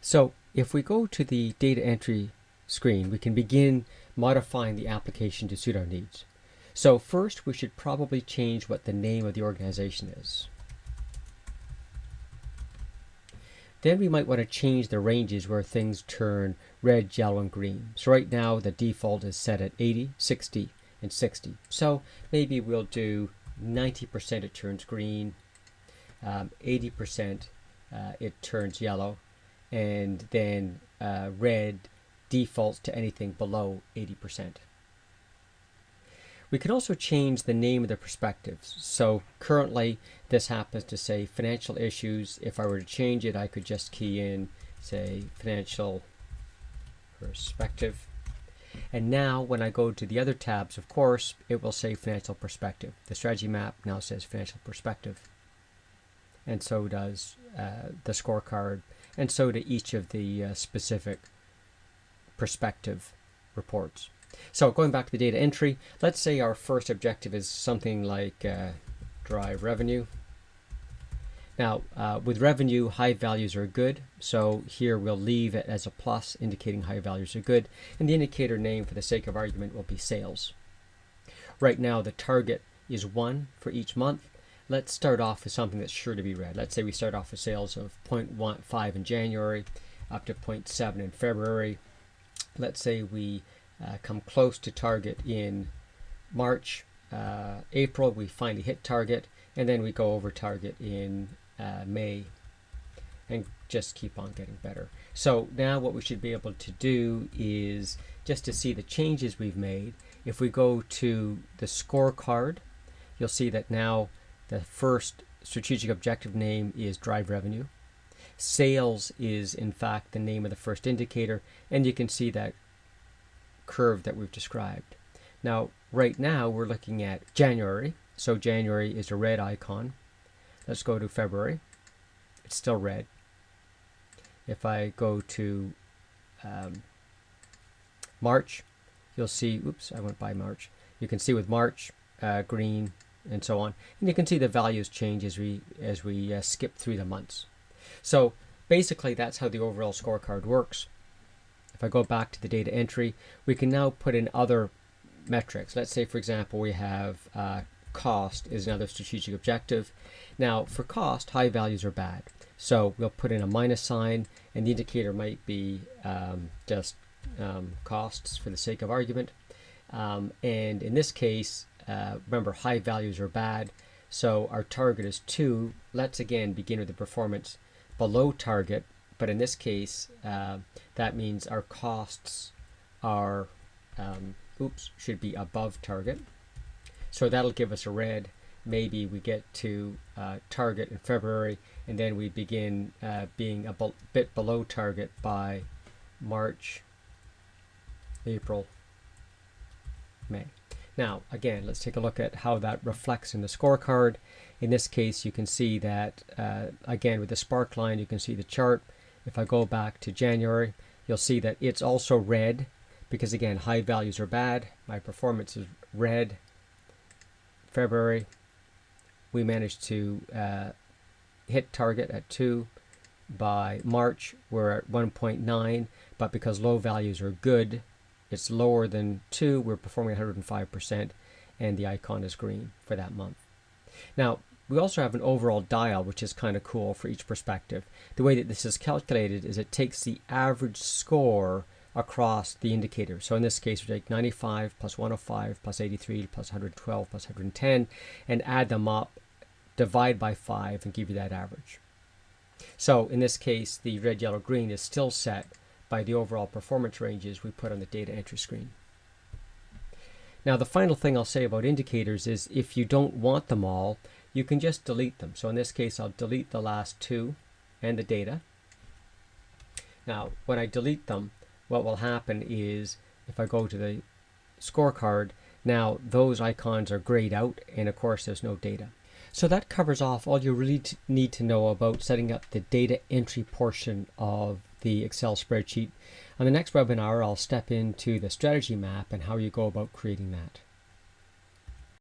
So if we go to the data entry screen, we can begin modifying the application to suit our needs. So first, we should probably change what the name of the organization is. Then we might want to change the ranges where things turn red, yellow, and green. So right now the default is set at 80, 60, and 60. So maybe we'll do 90% it turns green, 80% it turns yellow, and then red defaults to anything below 80%. We can also change the name of the perspectives. So currently this happens to say financial issues. If I were to change it, I could just key in, say, financial perspective. And now when I go to the other tabs, of course, it will say financial perspective. The strategy map now says financial perspective. And so does the scorecard, and so do each of the specific perspective reports. So going back to the data entry, let's say our first objective is something like drive revenue. Now with revenue, high values are good, so here we'll leave it as a plus indicating high values are good, and the indicator name for the sake of argument will be sales. Right now the target is 1 for each month. Let's start off with something that's sure to be red. Let's say we start off with sales of 0.15 in January up to 0.7 in February. Let's say we come close to target in March, April, we finally hit target, and then we go over target in May, and just keep on getting better. So now what we should be able to do is just to see the changes we've made. If we go to the scorecard, you'll see that now the first strategic objective name is drive revenue. Sales is in fact the name of the first indicator, and you can see that curve that we've described. Now right now we're looking at January, so January is a red icon. Let's go to February, it's still red. If I go to March, you'll see, oops, I went by March. You can see with March green and so on, and you can see the values change as we skip through the months. So basically that's how the overall scorecard works. If I go back to the data entry, we can now put in other metrics. Let's say, for example, we have cost is another strategic objective. Now, for cost, high values are bad. So we'll put in a minus sign, and the indicator might be just costs for the sake of argument. And in this case, remember, high values are bad. So our target is 2. Let's again begin with the performance below target. But in this case, that means our costs are, should be above target. So that'll give us a red. Maybe we get to target in February, and then we begin being a bit below target by March, April, May. Now, again, let's take a look at how that reflects in the scorecard. In this case, you can see that, again, with the spark line, you can see the chart. If I go back to January, you'll see that it's also red because, again, high values are bad. My performance is red. February, we managed to hit target at 2. By March, we're at 1.9, but because low values are good, it's lower than 2, we're performing 105%, and the icon is green for that month. Now, we also have an overall dial, which is kind of cool for each perspective. The way that this is calculated is it takes the average score across the indicator. So in this case, we take 95 plus 105 plus 83 plus 112 plus 110 and add them up, divide by 5, and give you that average. So in this case, the red, yellow, green is still set by the overall performance ranges we put on the data entry screen. Now, the final thing I'll say about indicators is if you don't want them all, you can just delete them. So in this case, I'll delete the last 2 and the data. Now, when I delete them, what will happen is if I go to the scorecard, now those icons are grayed out, and of course there's no data. So that covers off all you really need to know about setting up the data entry portion of the Excel spreadsheet. On the next webinar, I'll step into the strategy map and how you go about creating that.